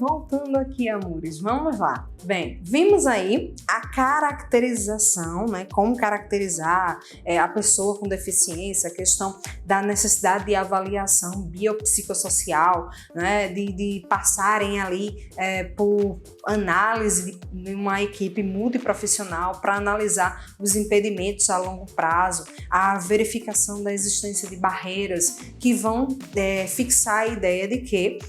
voltando aqui, amores, vamos lá. Bem, vimos aí a caracterização, né? Como caracterizar a pessoa com deficiência, a questão da necessidade de avaliação biopsicossocial, né? De passarem ali por análise de uma equipe multiprofissional para analisar os impedimentos a longo prazo, a verificação da existência de barreiras que vão fixar a ideia de que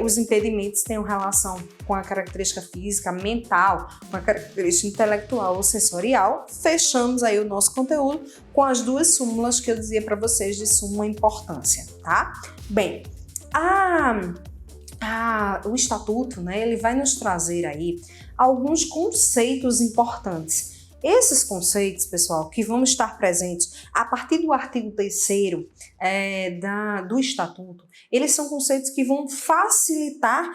os impedimentos têm relação com a característica física, mental, com a característica intelectual ou sensorial. Fechamos aí o nosso conteúdo com as duas súmulas que eu dizia para vocês de suma importância, tá? Bem, o Estatuto, né, ele vai nos trazer aí alguns conceitos importantes. Esses conceitos, pessoal, que vão estar presentes a partir do artigo 3º do Estatuto, eles são conceitos que vão facilitar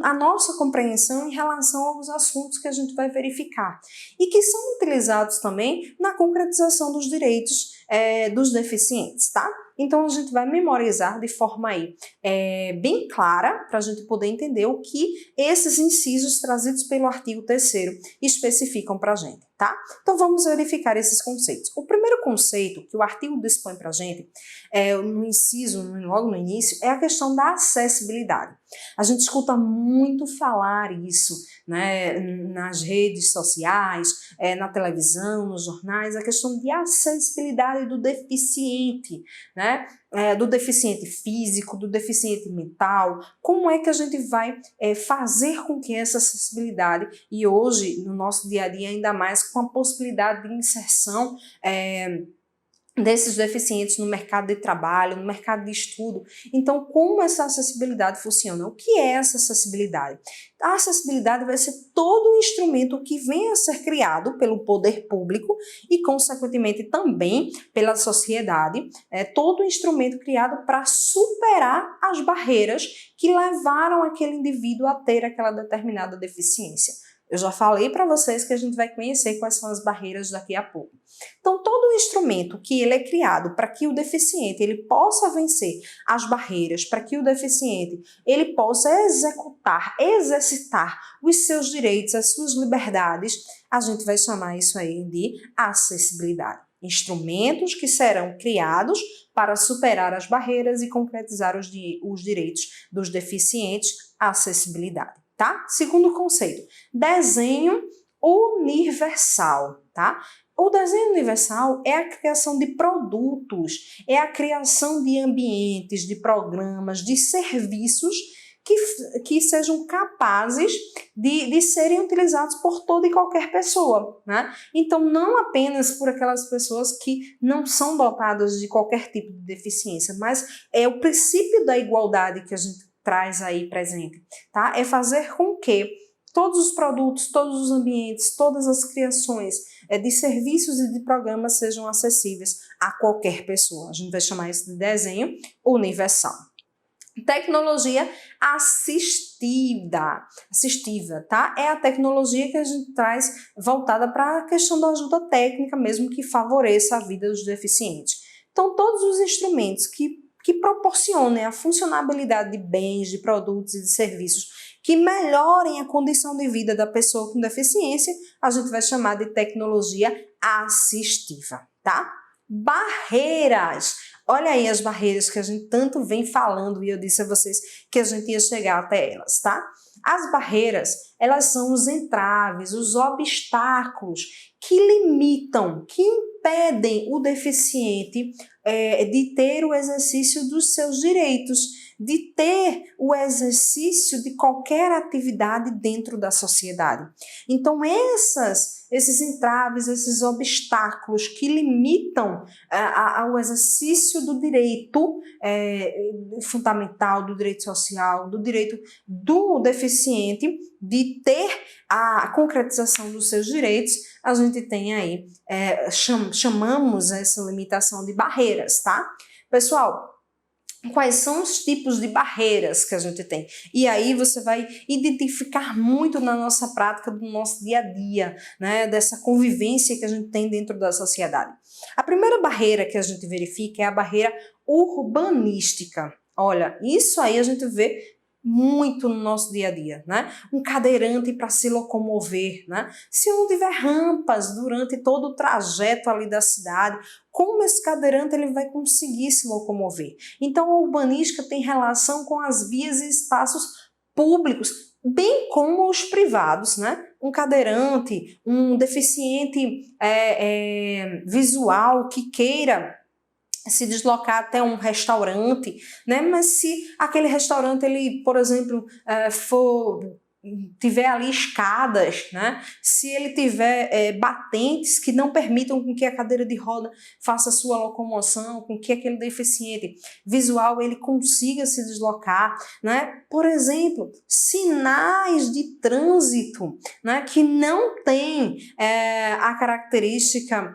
a nossa compreensão em relação aos assuntos que a gente vai verificar e que são utilizados também na concretização dos direitos dos deficientes, tá? Então a gente vai memorizar de forma aí bem clara para a gente poder entender o que esses incisos trazidos pelo artigo 3º especificam para a gente, tá? Então vamos verificar esses conceitos. O primeiro conceito que o artigo dispõe para a gente, no inciso, logo no início, é a questão da acessibilidade. A gente escuta muito falar isso, né, nas redes sociais, na televisão, nos jornais, a questão de acessibilidade do deficiente, né? Do deficiente físico, do deficiente mental, como é que a gente vai fazer com que essa acessibilidade, e hoje, no nosso dia a dia, ainda mais com a possibilidade de inserção desses deficientes no mercado de trabalho, no mercado de estudo. Então, como essa acessibilidade funciona? O que é essa acessibilidade? A acessibilidade vai ser todo um instrumento que venha a ser criado pelo poder público e, consequentemente, também pela sociedade, todo um instrumento criado para superar as barreiras que levaram aquele indivíduo a ter aquela determinada deficiência. Eu já falei para vocês que a gente vai conhecer quais são as barreiras daqui a pouco. Então, todo o instrumento que ele é criado para que o deficiente ele possa vencer as barreiras, para que o deficiente ele possa exercitar os seus direitos, as suas liberdades, a gente vai chamar isso aí de acessibilidade. Instrumentos que serão criados para superar as barreiras e concretizar os direitos dos deficientes, acessibilidade. Tá? Segundo conceito, desenho universal, tá? O desenho universal é a criação de produtos, é a criação de ambientes, de programas, de serviços que sejam capazes de serem utilizados por toda e qualquer pessoa, né? Então, não apenas por aquelas pessoas que não são dotadas de qualquer tipo de deficiência, mas é o princípio da igualdade que a gente traz aí presente, tá? É fazer com que todos os produtos, todos os ambientes, todas as criações de serviços e de programas sejam acessíveis a qualquer pessoa. A gente vai chamar isso de desenho universal. Tecnologia assistiva, tá? É a tecnologia que a gente traz voltada para a questão da ajuda técnica mesmo que favoreça a vida dos deficientes. Então, todos os instrumentos que proporcionem a funcionabilidade de bens, de produtos e de serviços que melhorem a condição de vida da pessoa com deficiência, a gente vai chamar de tecnologia assistiva, tá? Barreiras. Olha aí as barreiras que a gente tanto vem falando e eu disse a vocês que a gente ia chegar até elas, tá? As barreiras, elas são os entraves, os obstáculos que limitam, que impedem o deficiente de ter o exercício dos seus direitos, de ter o exercício de qualquer atividade dentro da sociedade. Então, esses entraves, esses obstáculos que limitam ao exercício do direito fundamental, do direito social, do direito do deficiente, de ter a concretização dos seus direitos, a gente tem aí, chamamos essa limitação de barreiras, tá? Pessoal, quais são os tipos de barreiras que a gente tem? E aí você vai identificar muito na nossa prática, do nosso dia a dia, né? Dessa convivência que a gente tem dentro da sociedade. A primeira barreira que a gente verifica é a barreira urbanística. Olha, isso aí a gente vê muito no nosso dia a dia, né? Um cadeirante para se locomover, né? Se não tiver rampas durante todo o trajeto ali da cidade, como esse cadeirante ele vai conseguir se locomover? Então, a urbanística tem relação com as vias e espaços públicos, bem como os privados, né? Um cadeirante, um deficiente visual que queira se deslocar até um restaurante, né? Mas se aquele restaurante, ele, por exemplo, tiver ali escadas, né? Se ele tiver batentes que não permitam com que a cadeira de roda faça a sua locomoção, com que aquele deficiente visual ele consiga se deslocar, né? Por exemplo, sinais de trânsito, né? Que não tem a característica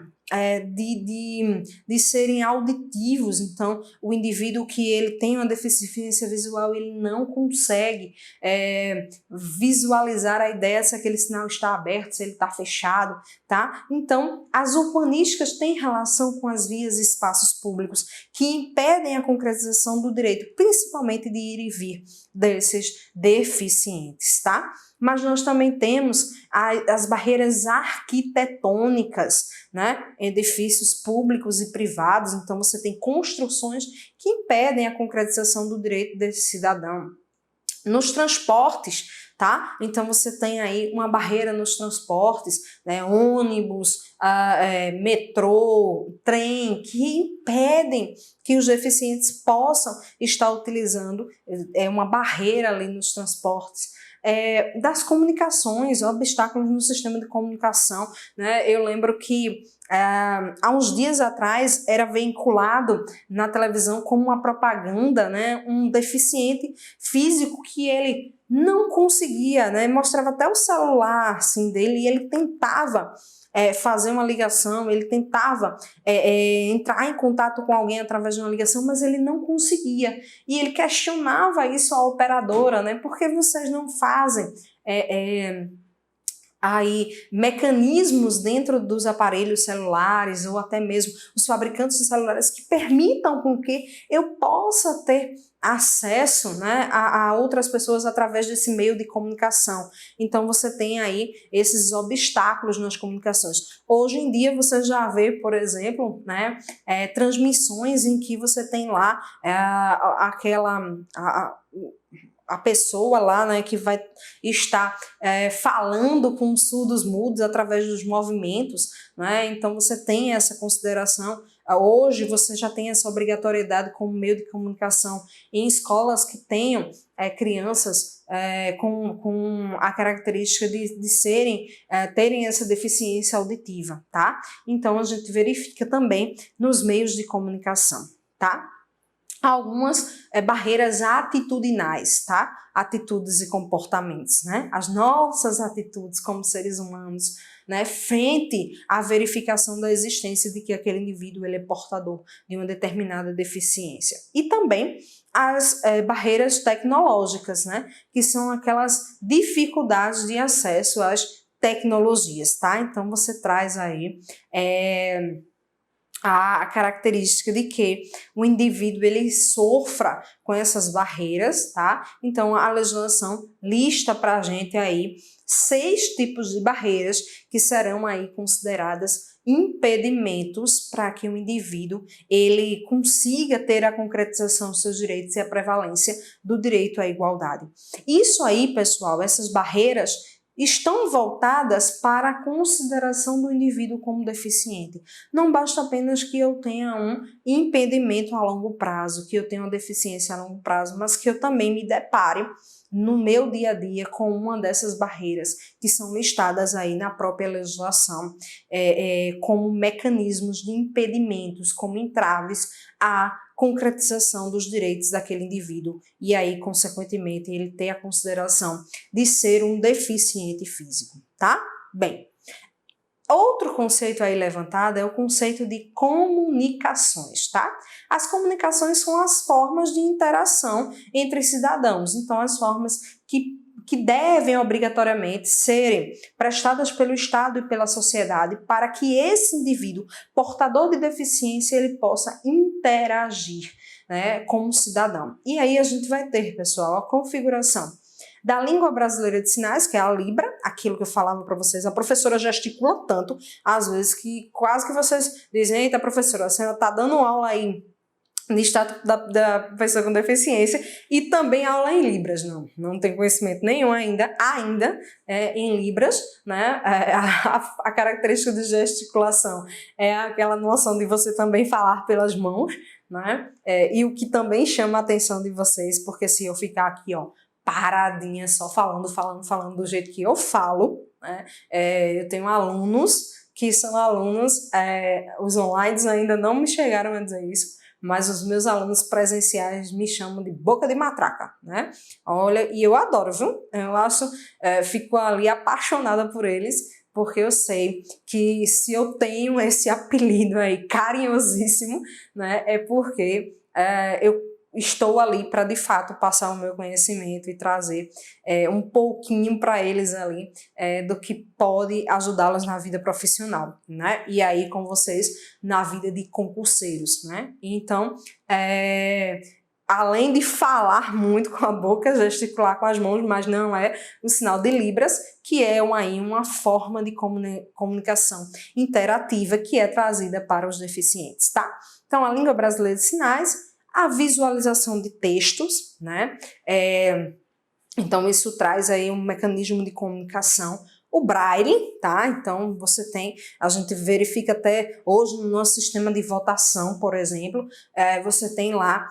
de serem auditivos. Então, o indivíduo que ele tem uma deficiência visual, ele não consegue visualizar a ideia se aquele sinal está aberto, se ele está fechado, tá? Então, as urbanísticas têm relação com as vias e espaços públicos que impedem a concretização do direito, principalmente de ir e vir desses deficientes, tá? Mas nós também temos as barreiras arquitetônicas, né? Edifícios públicos e privados. Então, você tem construções que impedem a concretização do direito desse cidadão. Nos transportes, tá? Então, você tem aí uma barreira nos transportes, né? Ônibus, metrô, trem, que impedem que os deficientes possam estar utilizando uma barreira ali nos transportes. Das comunicações, obstáculos no sistema de comunicação, né? Eu lembro que há uns dias atrás era vinculado na televisão como uma propaganda, né? Um deficiente físico que ele não conseguia, né? Mostrava até o celular assim, dele e ele tentava fazer uma ligação, ele tentava entrar em contato com alguém através de uma ligação, mas ele não conseguia. E ele questionava isso à operadora, né? Por que vocês não fazem aí mecanismos dentro dos aparelhos celulares ou até mesmo os fabricantes de celulares que permitam com que eu possa ter acesso, né, a outras pessoas através desse meio de comunicação. Então você tem aí esses obstáculos nas comunicações. Hoje em dia você já vê, por exemplo, né, transmissões em que você tem lá a pessoa lá, né, que vai estar falando com surdos mudos através dos movimentos, né? Então você tem essa consideração. Hoje você já tem essa obrigatoriedade como meio de comunicação em escolas que tenham crianças com a característica de terem essa deficiência auditiva, tá? Então a gente verifica também nos meios de comunicação, tá? Algumas barreiras atitudinais, tá? Atitudes e comportamentos, né? As nossas atitudes como seres humanos, né? Frente à verificação da existência de que aquele indivíduo ele é portador de uma determinada deficiência. E também as barreiras tecnológicas, né? Que são aquelas dificuldades de acesso às tecnologias, tá? Então você traz aí a característica de que o indivíduo ele sofra com essas barreiras, tá? Então a legislação lista para a gente aí 6 tipos de barreiras que serão aí consideradas impedimentos para que o indivíduo ele consiga ter a concretização dos seus direitos e a prevalência do direito à igualdade. Isso aí, pessoal, essas barreiras estão voltadas para a consideração do indivíduo como deficiente. Não basta apenas que eu tenha um impedimento a longo prazo, que eu tenha uma deficiência a longo prazo, mas que eu também me depare no meu dia a dia com uma dessas barreiras que são listadas aí na própria legislação como mecanismos de impedimentos, como entraves à concretização dos direitos daquele indivíduo e aí, consequentemente, ele ter a consideração de ser um deficiente físico, tá? Bem, outro conceito aí levantado é o conceito de comunicações, tá? As comunicações são as formas de interação entre cidadãos, então as formas que que devem obrigatoriamente serem prestadas pelo Estado e pela sociedade para que esse indivíduo portador de deficiência ele possa interagir, né, como cidadão. E aí a gente vai ter, pessoal, a configuração da língua brasileira de sinais, que é a Libra, aquilo que eu falava para vocês, a professora gesticula tanto, às vezes, que quase que vocês dizem, eita, professora, a senhora está dando aula aí de status da pessoa com deficiência e também aula em Libras. Não tem conhecimento nenhum ainda em Libras, né? A característica de gesticulação é aquela noção de você também falar pelas mãos, né? E o que também chama a atenção de vocês, porque se eu ficar aqui, ó, paradinha, só falando do jeito que eu falo, né? Eu tenho alunos que são alunos, os online ainda não me chegaram a dizer isso, mas os meus alunos presenciais me chamam de boca de matraca, né? Olha, e eu adoro, viu? Eu acho, fico ali apaixonada por eles, porque eu sei que se eu tenho esse apelido aí carinhosíssimo, né, é porque eu estou ali para de fato passar o meu conhecimento e trazer um pouquinho para eles ali do que pode ajudá-los na vida profissional, né? E aí com vocês na vida de concurseiros, né? Então, além de falar muito com a boca, gesticular com as mãos, mas não é o sinal de Libras, que é aí uma forma de comunicação interativa que é trazida para os deficientes, tá? Então, a língua brasileira de sinais, a visualização de textos, né? Então, isso traz aí um mecanismo de comunicação. O Braille, tá? Então, a gente verifica até hoje no nosso sistema de votação, por exemplo, você tem lá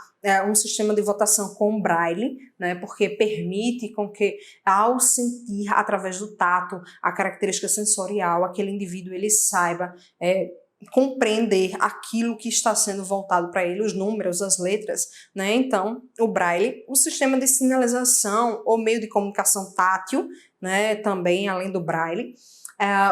um sistema de votação com Braille, né? Porque permite com que, ao sentir através do tato a característica sensorial, aquele indivíduo ele saiba compreender aquilo que está sendo voltado para ele, os números, as letras, né? Então, o Braille, o sistema de sinalização ou meio de comunicação tátil, né? Também, além do Braille,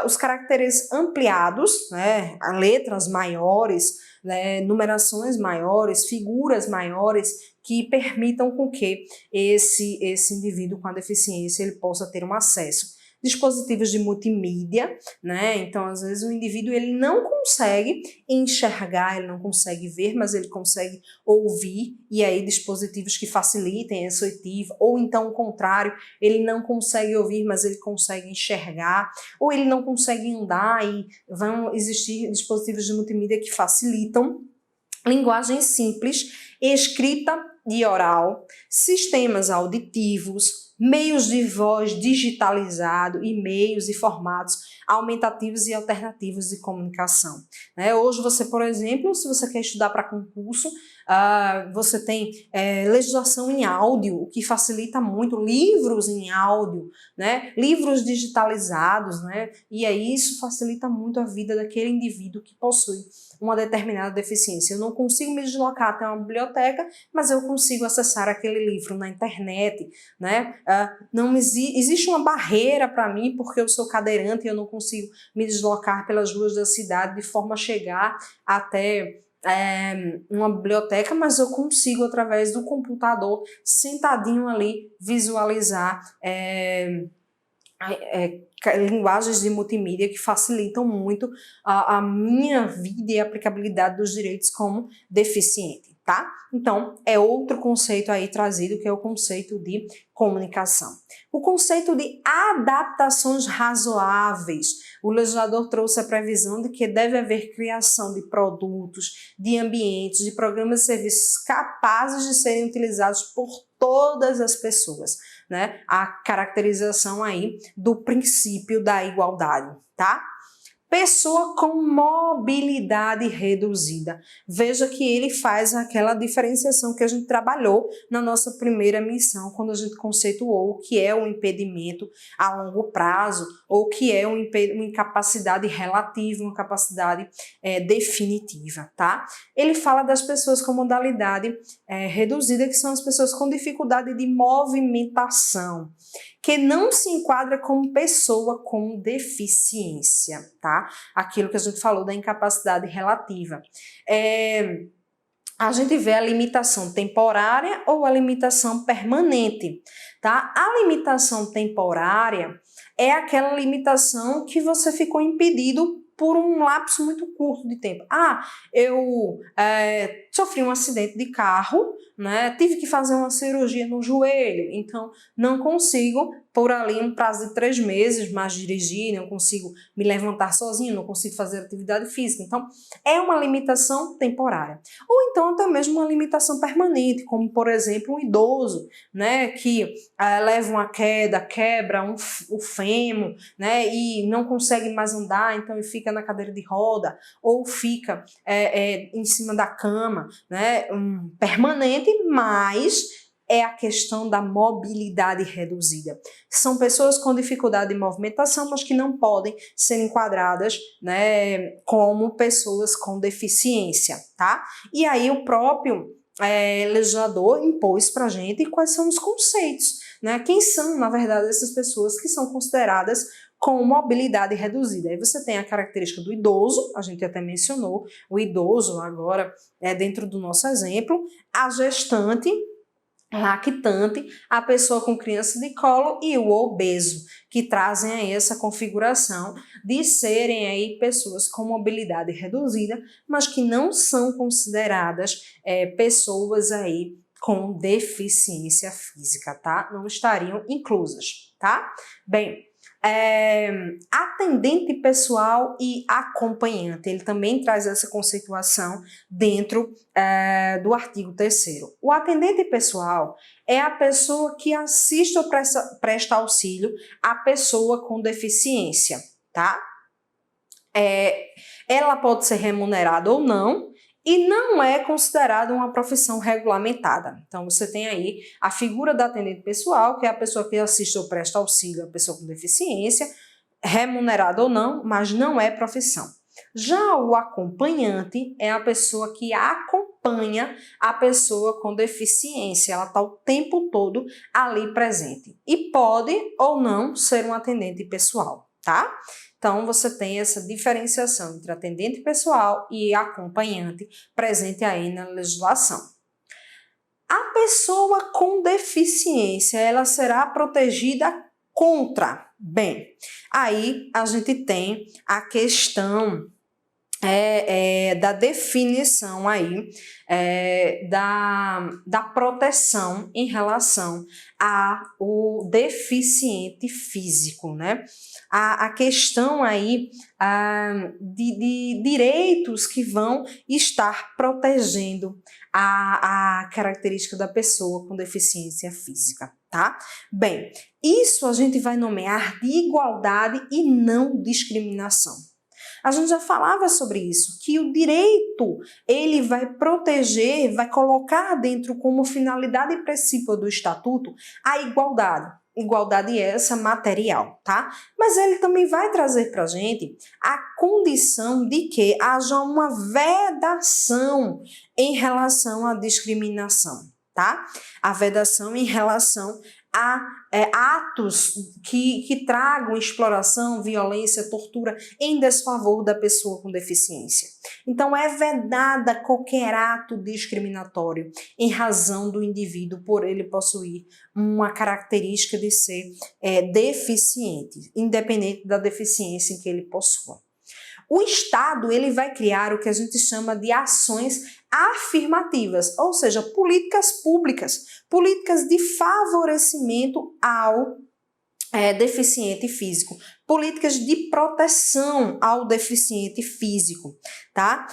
os caracteres ampliados, né? Letras maiores, né? Numerações maiores, figuras maiores, que permitam com que esse indivíduo com a deficiência ele possa ter um acesso. Dispositivos de multimídia, né? Então, às vezes, o indivíduo ele não consegue enxergar, ele não consegue ver, mas ele consegue ouvir, e aí dispositivos que facilitem essa oitiva, ou então o contrário, ele não consegue ouvir, mas ele consegue enxergar, ou ele não consegue andar, e vão existir dispositivos de multimídia que facilitam linguagem simples, escrita e oral, sistemas auditivos, meios de voz digitalizado e meios e formatos aumentativos e alternativos de comunicação. Hoje você, por exemplo, se você quer estudar para concurso, você tem legislação em áudio, o que facilita muito, livros em áudio, né? Livros digitalizados, né? E aí isso facilita muito a vida daquele indivíduo que possui uma determinada deficiência. Eu não consigo me deslocar até uma biblioteca, mas eu consigo acessar aquele livro na internet, né? Não existe uma barreira para mim, porque eu sou cadeirante e eu não consigo me deslocar pelas ruas da cidade de forma a chegar até uma biblioteca, mas eu consigo, através do computador, sentadinho ali, visualizar linguagens de multimídia que facilitam muito a minha vida e a aplicabilidade dos direitos como deficiente, tá? Então, é outro conceito aí trazido, que é o conceito de comunicação. O conceito de adaptações razoáveis. O legislador trouxe a previsão de que deve haver criação de produtos, de ambientes, de programas e serviços capazes de serem utilizados por todas as pessoas, né? A caracterização aí do princípio da igualdade, tá? Pessoa com mobilidade reduzida. Veja que ele faz aquela diferenciação que a gente trabalhou na nossa primeira missão, quando a gente conceituou o que é o impedimento a longo prazo, ou o que é uma incapacidade relativa, uma capacidade definitiva, tá? Ele fala das pessoas com modalidade reduzida, que são as pessoas com dificuldade de movimentação, que não se enquadra como pessoa com deficiência, tá? Aquilo que a gente falou da incapacidade relativa. a gente vê a limitação temporária ou a limitação permanente, tá? A limitação temporária é aquela limitação que você ficou impedido por um lapso muito curto de tempo. Eu sofri um acidente de carro, né? Tive que fazer uma cirurgia no joelho, então não consigo, por ali um prazo de 3 meses, mais dirigir, não consigo me levantar sozinho, não consigo fazer atividade física. Então, é uma limitação temporária. Ou então até mesmo uma limitação permanente, como por exemplo um idoso, né, que leva uma queda, quebra o fêmur, né, e não consegue mais andar, então ele fica na cadeira de roda, ou fica em cima da cama, né, permanente, mas é a questão da mobilidade reduzida. São pessoas com dificuldade de movimentação, mas que não podem ser enquadradas, né, como pessoas com deficiência, tá? E aí o próprio legislador impôs para a gente quais são os conceitos, né? Quem são, na verdade, essas pessoas que são consideradas com mobilidade reduzida. Aí você tem a característica do idoso, a gente até mencionou, o idoso agora, dentro do nosso exemplo, a gestante, lactante, a pessoa com criança de colo e o obeso, que trazem aí essa configuração de serem aí pessoas com mobilidade reduzida, mas que não são consideradas pessoas aí com deficiência física, tá? Não estariam inclusas, tá? Bem, atendente pessoal e acompanhante, ele também traz essa conceituação dentro do artigo 3º. O atendente pessoal é a pessoa que assiste ou presta auxílio à pessoa com deficiência, tá? Ela pode ser remunerada ou não, e não é considerada uma profissão regulamentada. Então, você tem aí a figura da atendente pessoal, que é a pessoa que assiste ou presta auxílio à pessoa com deficiência, remunerada ou não, mas não é profissão. Já o acompanhante é a pessoa que acompanha a pessoa com deficiência, ela está o tempo todo ali presente. E pode ou não ser um atendente pessoal, tá? Então, você tem essa diferenciação entre atendente pessoal e acompanhante presente aí na legislação. A pessoa com deficiência, ela será protegida contra. Bem, aí a gente tem a questão da definição aí da proteção em relação ao deficiente físico, né? A questão aí de direitos que vão estar protegendo a característica da pessoa com deficiência física, tá? Bem, isso a gente vai nomear de igualdade e não discriminação. A gente já falava sobre isso, que o direito, ele vai proteger, vai colocar dentro como finalidade e princípio do estatuto a igualdade. Igualdade essa material, tá? Mas ele também vai trazer para a gente a condição de que haja uma vedação em relação à discriminação, tá? A vedação em relação a atos que tragam exploração, violência, tortura em desfavor da pessoa com deficiência. Então, é vedada qualquer ato discriminatório em razão do indivíduo por ele possuir uma característica de ser deficiente, independente da deficiência em que ele possua. O Estado, ele vai criar o que a gente chama de ações afirmativas, ou seja, políticas públicas, políticas de favorecimento ao deficiente físico, políticas de proteção ao deficiente físico, tá?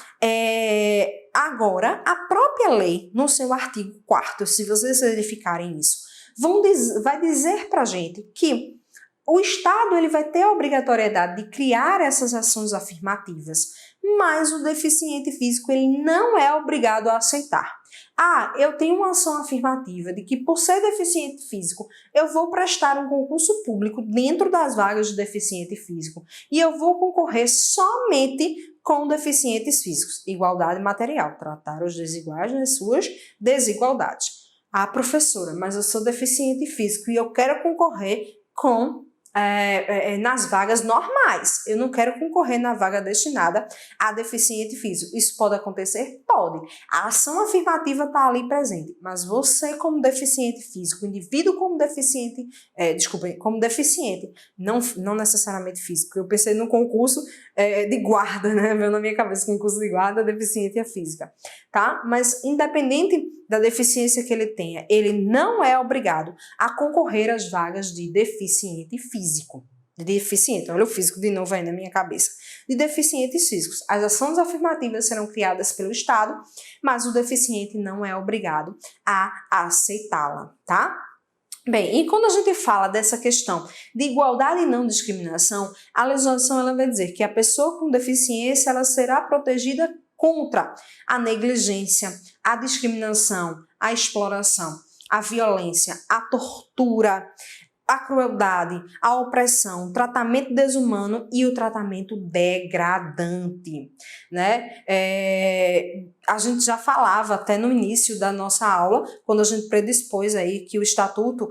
Agora, a própria lei, no seu artigo 4º, se vocês verificarem isso, vai dizer pra gente que o Estado ele vai ter a obrigatoriedade de criar essas ações afirmativas, mas o deficiente físico ele não é obrigado a aceitar. Eu tenho uma ação afirmativa de que por ser deficiente físico, eu vou prestar um concurso público dentro das vagas de deficiente físico e eu vou concorrer somente com deficientes físicos. Igualdade material, tratar os desiguais nas suas desigualdades. Professora, mas eu sou deficiente físico e eu quero concorrer com nas vagas normais. Eu não quero concorrer na vaga destinada a deficiente físico. Isso pode acontecer? Pode. A ação afirmativa está ali presente, mas você como deficiente físico, o indivíduo como deficiente, como deficiente, não necessariamente físico. Eu pensei no concurso de guarda, né? Veio na minha cabeça concurso de guarda, deficiente é física, tá? Mas independente da deficiência que ele tenha, ele não é obrigado a concorrer às vagas de deficiente físico. De deficiente, olha o físico de novo aí na minha cabeça. De deficientes físicos. As ações afirmativas serão criadas pelo Estado, mas o deficiente não é obrigado a aceitá-la, tá? Bem, e quando a gente fala dessa questão de igualdade e não discriminação, a legislação ela vai dizer que a pessoa com deficiência ela será protegida contra a negligência, a discriminação, a exploração, a violência, a tortura, a crueldade, a opressão, o tratamento desumano e o tratamento degradante, né? A gente já falava até no início da nossa aula, quando a gente predispôs aí que o Estatuto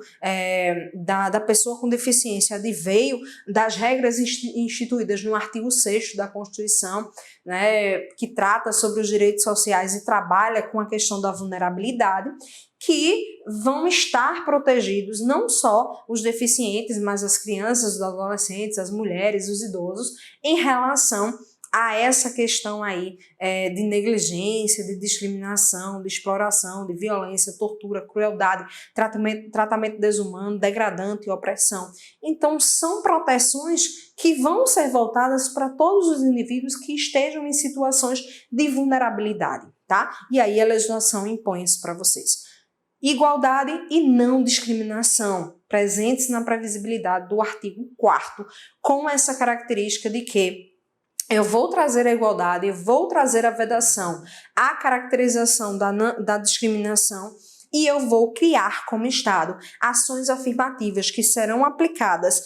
da pessoa com deficiência adveio das regras instituídas no artigo 6º da Constituição, né, que trata sobre os direitos sociais e trabalha com a questão da vulnerabilidade, que vão estar protegidos não só os deficientes, mas as crianças, os adolescentes, as mulheres, os idosos, em relação a essa questão aí de negligência, de discriminação, de exploração, de violência, tortura, crueldade, tratamento desumano, degradante e opressão. Então, são proteções que vão ser voltadas para todos os indivíduos que estejam em situações de vulnerabilidade, tá? E aí a legislação impõe isso para vocês. Igualdade e não discriminação, presentes na previsibilidade do artigo 4º, com essa característica de que eu vou trazer a igualdade, eu vou trazer a vedação, a caracterização da discriminação e eu vou criar como Estado ações afirmativas que serão aplicadas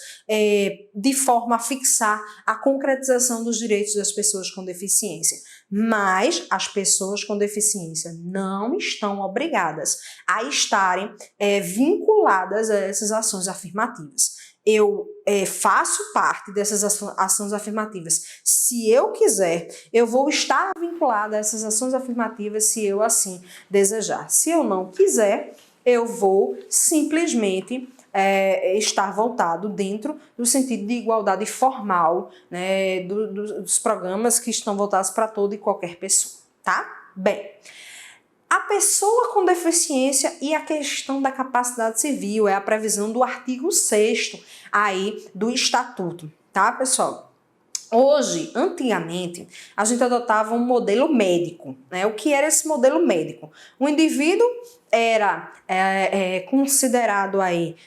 de forma a fixar a concretização dos direitos das pessoas com deficiência. Mas as pessoas com deficiência não estão obrigadas a estarem vinculadas a essas ações afirmativas. Eu faço parte dessas ações afirmativas. Se eu quiser, eu vou estar vinculada a essas ações afirmativas se eu assim desejar. Se eu não quiser, eu vou simplesmente estar voltado dentro do sentido de igualdade formal, né, dos programas que estão voltados para toda e qualquer pessoa, tá? Bem, a pessoa com deficiência e a questão da capacidade civil é a previsão do artigo 6º aí do Estatuto, tá, pessoal? Hoje, antigamente, a gente adotava um modelo médico, né? O que era esse modelo médico? O indivíduo era considerado aí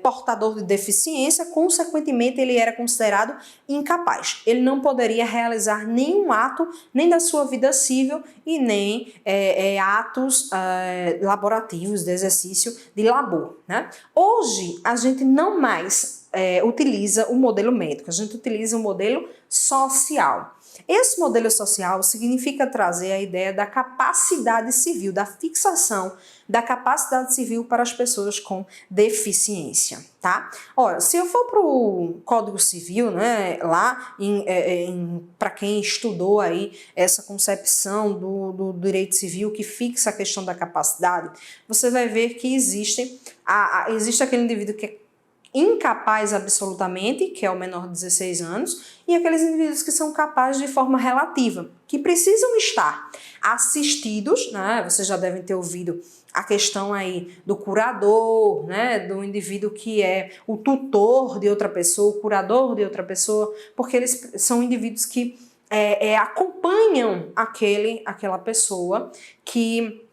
portador de deficiência, consequentemente ele era considerado incapaz. Ele não poderia realizar nenhum ato, nem da sua vida civil e nem atos laborativos de exercício de labor, né? Hoje, a gente não mais utiliza o modelo médico, a gente utiliza o modelo social. Esse modelo social significa trazer a ideia da capacidade civil, da fixação da capacidade civil para as pessoas com deficiência, tá? Ora, se eu for para o Código Civil, né, lá, para quem estudou aí essa concepção do direito civil que fixa a questão da capacidade, você vai ver que existe aquele indivíduo que é incapaz absolutamente, que é o menor de 16 anos, e aqueles indivíduos que são capazes de forma relativa, que precisam estar assistidos, né? Vocês já devem ter ouvido a questão aí do curador, né? Do indivíduo que é o tutor de outra pessoa, o curador de outra pessoa, porque eles são indivíduos que acompanham aquela pessoa que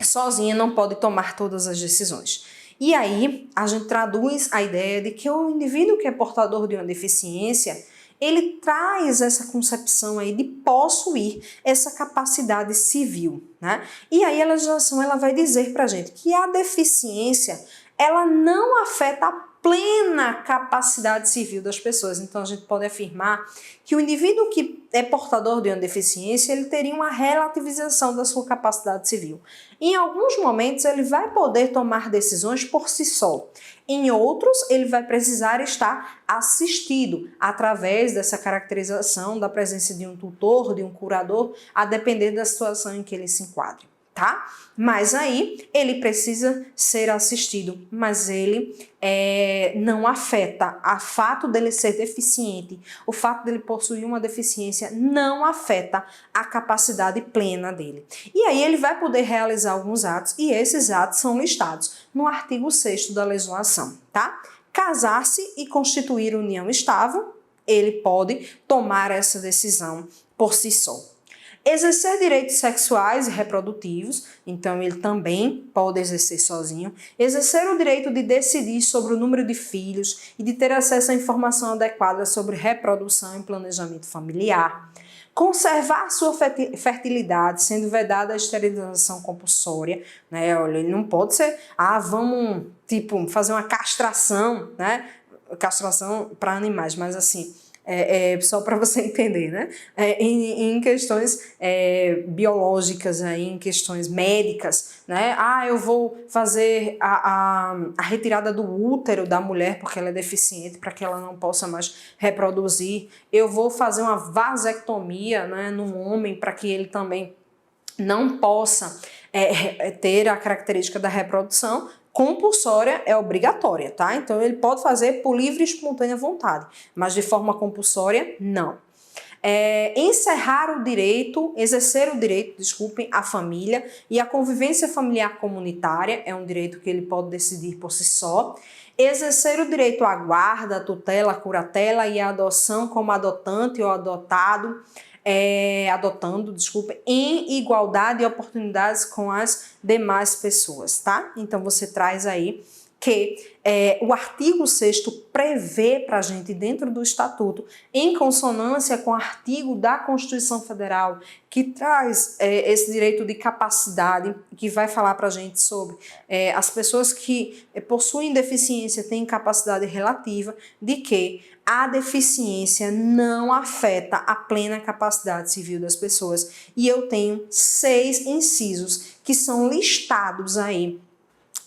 sozinha não pode tomar todas as decisões. E aí, a gente traduz a ideia de que o indivíduo que é portador de uma deficiência, ele traz essa concepção aí de possuir essa capacidade civil, né? E aí a legislação ela vai dizer pra gente que a deficiência, ela não afeta plena capacidade civil das pessoas. Então, a gente pode afirmar que o indivíduo que é portador de uma deficiência, ele teria uma relativização da sua capacidade civil. Em alguns momentos, ele vai poder tomar decisões por si só. Em outros, ele vai precisar estar assistido através dessa caracterização da presença de um tutor, de um curador, a depender da situação em que ele se enquadre, tá? Mas aí ele precisa ser assistido, mas ele não afeta. O fato dele ser deficiente, o fato dele possuir uma deficiência não afeta a capacidade plena dele. E aí ele vai poder realizar alguns atos e esses atos são listados no artigo 6º da legislação, tá? Casar-se e constituir união estável, ele pode tomar essa decisão por si só. Exercer direitos sexuais e reprodutivos, então ele também pode exercer sozinho. Exercer o direito de decidir sobre o número de filhos e de ter acesso à informação adequada sobre reprodução e planejamento familiar. Conservar sua fertilidade, sendo vedada a esterilização compulsória, né? Olha, ele não pode ser, vamos, fazer uma castração, né? Castração para animais, mas assim, só para você entender, né? Em questões biológicas, em questões médicas, né? Eu vou fazer a retirada do útero da mulher porque ela é deficiente, para que ela não possa mais reproduzir. Eu vou fazer uma vasectomia, né, num homem para que ele também não possa ter a característica da reprodução. Compulsória é obrigatória, tá? Então ele pode fazer por livre e espontânea vontade, mas de forma compulsória, não. Exercer o direito, à família e a convivência familiar comunitária é um direito que ele pode decidir por si só. Exercer o direito à guarda, tutela, curatela e à adoção como adotante ou adotando, em igualdade de oportunidades com as demais pessoas, tá? Então você traz aí que o artigo 6º prevê para a gente, dentro do Estatuto, em consonância com o artigo da Constituição Federal, que traz esse direito de capacidade, que vai falar para a gente sobre as pessoas que possuem deficiência têm capacidade relativa, de que a deficiência não afeta a plena capacidade civil das pessoas. E eu tenho 6 incisos que são listados aí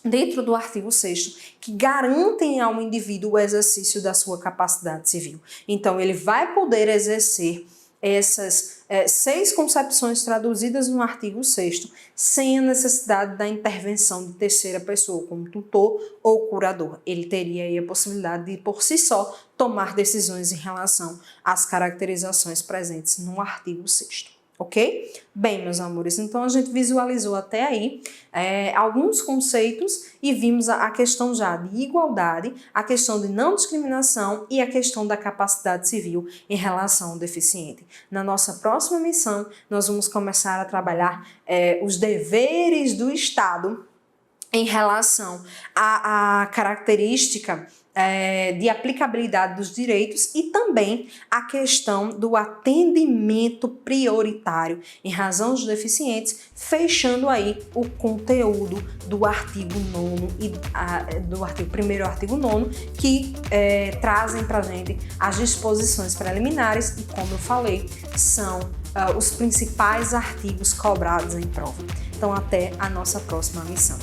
dentro do artigo 6º, que garantem ao indivíduo o exercício da sua capacidade civil. Então, ele vai poder exercer essas 6 concepções traduzidas no artigo 6º, sem a necessidade da intervenção de terceira pessoa, como tutor ou curador. Ele teria aí a possibilidade de, por si só, tomar decisões em relação às caracterizações presentes no artigo 6º. Ok? Bem, meus amores, então a gente visualizou até aí alguns conceitos e vimos a questão já de igualdade, a questão de não discriminação e a questão da capacidade civil em relação ao deficiente. Na nossa próxima missão, nós vamos começar a trabalhar os deveres do Estado em relação à característica de aplicabilidade dos direitos e também a questão do atendimento prioritário em razão dos deficientes, fechando aí o conteúdo do artigo 9º e do artigo 1º e artigo 9º, que trazem para a gente as disposições preliminares e, como eu falei, são os principais artigos cobrados em prova. Então, até a nossa próxima missão.